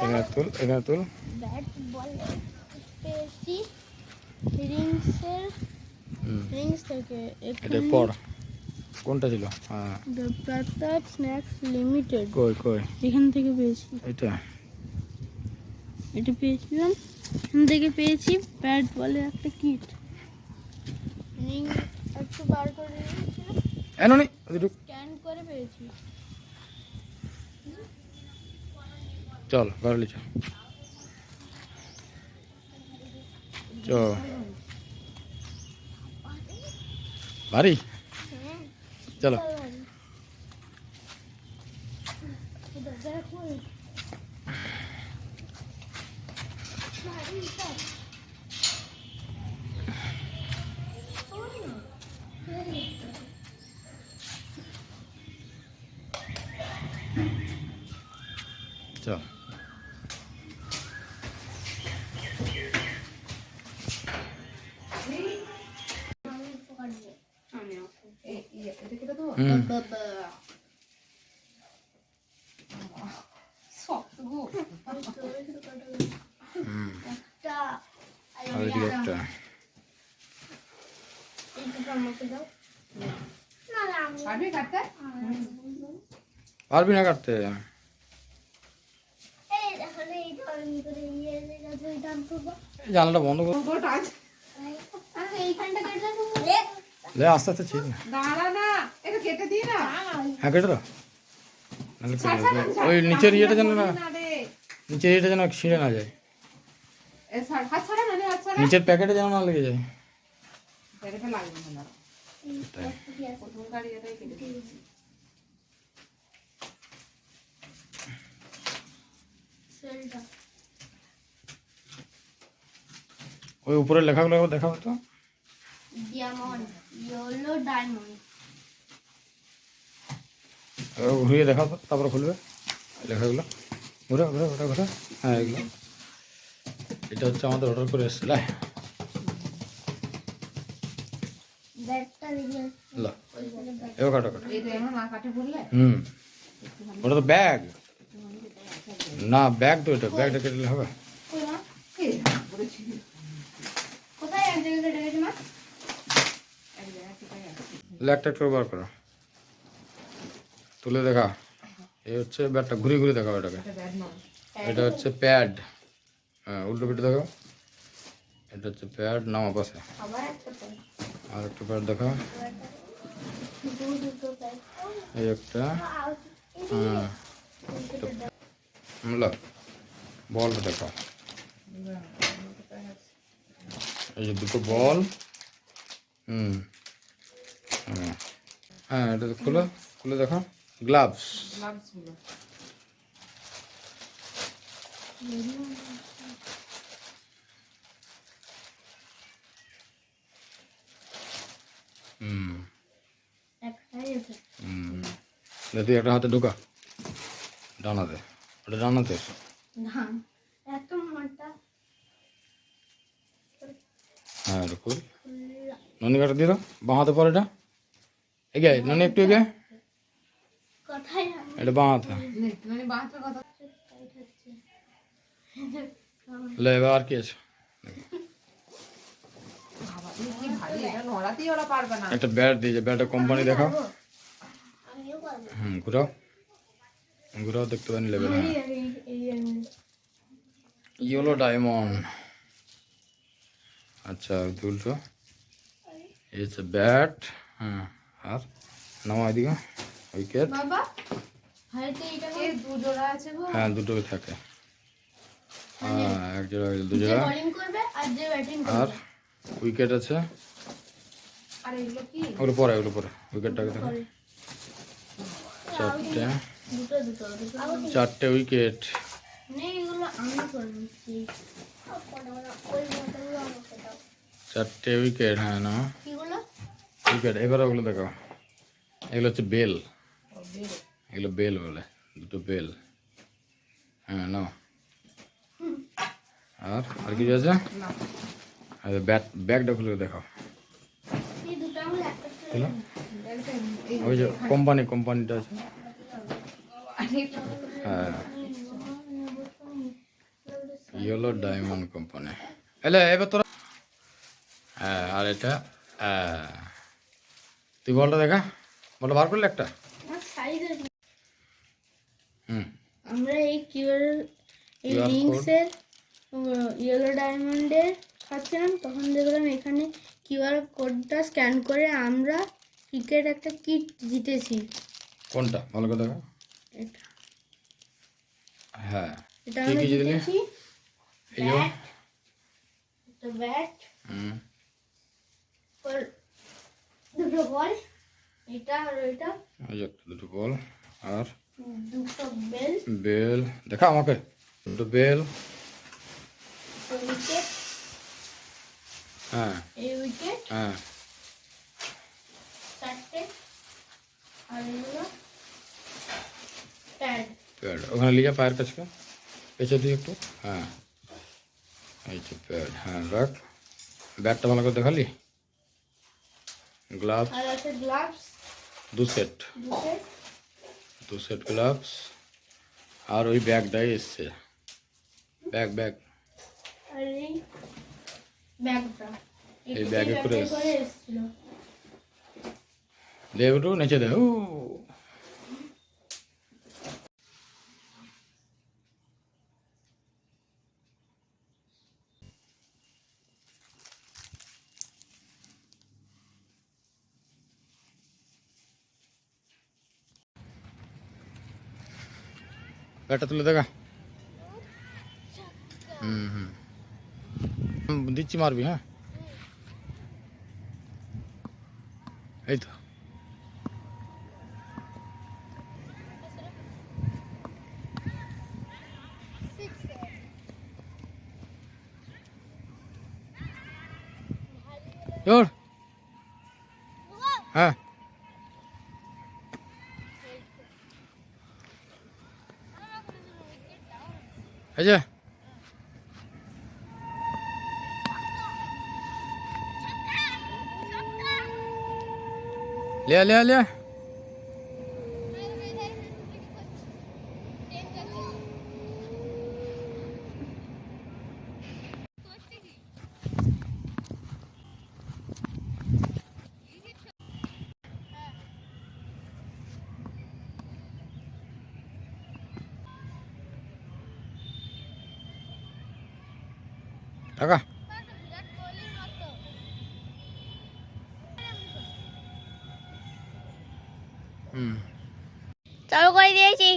এখানে তুল bat ball পেয়েছি রিংস থেকে। এটা পড় কোনটা ছিল? হ্যাঁ প্রতাপ স্ন্যাক্স লিমিটেড। কই এখান থেকে পেয়েছি। এটা পেয়েছিলাম, এখান থেকে পেয়েছি ব্যাট বলের একটা কিট। রিং একটু বার করে রেখেছিলাম, স্ক্যান করে পেয়েছি। চল বাড়ি চল বাড়ি চলো। চল পারবি না কাটতে। জানলাটা বন্ধ কর, আস্তে আস্তে ছিল। হ্যাঁ কেটে দাও, ওই নিচের ইয়েটা যেন না, নিচের ইয়েটা যেন ছিঁড়ে না যায়, নিচের প্যাকেটে যেন না লেগে যায়। ওই উপরের লেখাগুলো দেখাবো তো। Diamond, yellow diamond. ঘুরিয়ে দেখাও তো, তারপরে খুলবে লেখাগুলো। ঘুরে ঘুরে ঘুরে ঘুরে। হ্যাঁ এগুলো, এটা হচ্ছে আমাদের অর্ডার করে এসেছিল। এবার কাটো কাটো। ওটা তো ব্যাগ না, ব্যাগ তো, এটা ব্যাগটা কেটে হবে। একটা একটু বার করো, তুলে দেখা। এই হচ্ছে ব্যাগটা, ঘুরে ঘুরে দেখাও এটাকে। এটা হচ্ছে প্যাড, হ্যাঁ উল্টো পিঠে দেখাও। এটা হচ্ছে প্যাড, নামা পাশে আর একটা প্যাড দেখাও। এই একটা, হ্যাঁ বলটা দেখাও। এই যে দুটো বল। হ্যাঁ এটা খুলে খুলে দেখো, গ্লাভস। তুই একটা হাতে ঢোকা, ডানাতে, ওটা ডানাতে। হ্যাঁ এটা খুল, ননি কাটা দিয়ে দাও, বাঁ হাতে পর। এটা এগে ননি একটু এগে, এটা বাঁ হাতে। এবার আর কি আছে, একটা ব্যাট দিয়েছে, ব্যাটের কোম্পানি দেখাও। ঘুরাও ঘুরাও, দেখতে পারেন লেভেল। Yellow diamond. আচ্ছা দুটো, এই হচ্ছে ব্যাট। হ্যাঁ আর নামা এদিকে, উইকেট। হ্যাঁ দুটো থাকে, হ্যাঁ এক জোড়া দু জোড়া। আর উইকেট আছে, ওগুলো পরে উইকেটটাকে দেখো। চারটে উইকেট। চারটে উইকেট, হ্যাঁ না উইকেট। এবার ওগুলো দেখো, এগুলো হচ্ছে বেল, এগুলো বেল বলে, দুটো বেল। হ্যাঁ নাও। আর কিছু আছে? ব্যাগটা খুলে দেখাও। ওই যে কোম্পানিটা আছে। হ্যাঁ, ইয়েলো ডায়মন্ড কোম্পানি। এলে এবার তোরা, হ্যাঁ, আর এটা, হ্যাঁ, তুই বলটা দেখা, বলটা বার করলে একটা। হুম, আমরা এই কিউআর এই QR রিংসের ইয়েলো ডায়মন্ডের খাচ্ছিলাম, তখন দেখলাম এখানে কিউআর কোডটা স্ক্যান করে আমরা ক্রিকেট একটা কিট জিতেছি। কোনটা ভালো করে দেখা। এটা হ্যাঁ, এটা কি আমরা কি জিতলি? জিতেছি। এই যে, ব্যাট, একটা ব্যাট, হুম, আর দুটো বল, এটা আর ওইটা, এই যে একটা দুটো বল, আর দুটো বেল, বেল দেখা আমাকে, দুটো বেল, উইকেট, হ্যাঁ এই উইকেট হ্যাঁ, চারটে, আর এগুলো প্যাড। প্যাড ওখানে লিজা পায়ের কাছে পেছে দিই একটু, হ্যাঁ, এই যে প্যাড, হ্যাঁ রাখ। ব্যাটটা ভালো করে দেখালি, গ্লাভস আর আছে গ্লাভস, দু সেট, দু সেট গ্লাভস, আর ওই ব্যাগটাই এসছে, ব্যাগ আর এই ব্যাগটা এই ব্যাগে করে এসেছিল। দে একটু নেচে দে। ও ব্যাটটা তুলে দেখা। দিচ্ছি, মারবি, হ্যাঁ, এই তো। জোর, হ্যাঁ, এই যে লিয়া টাকা। চালু করে দিয়েছি।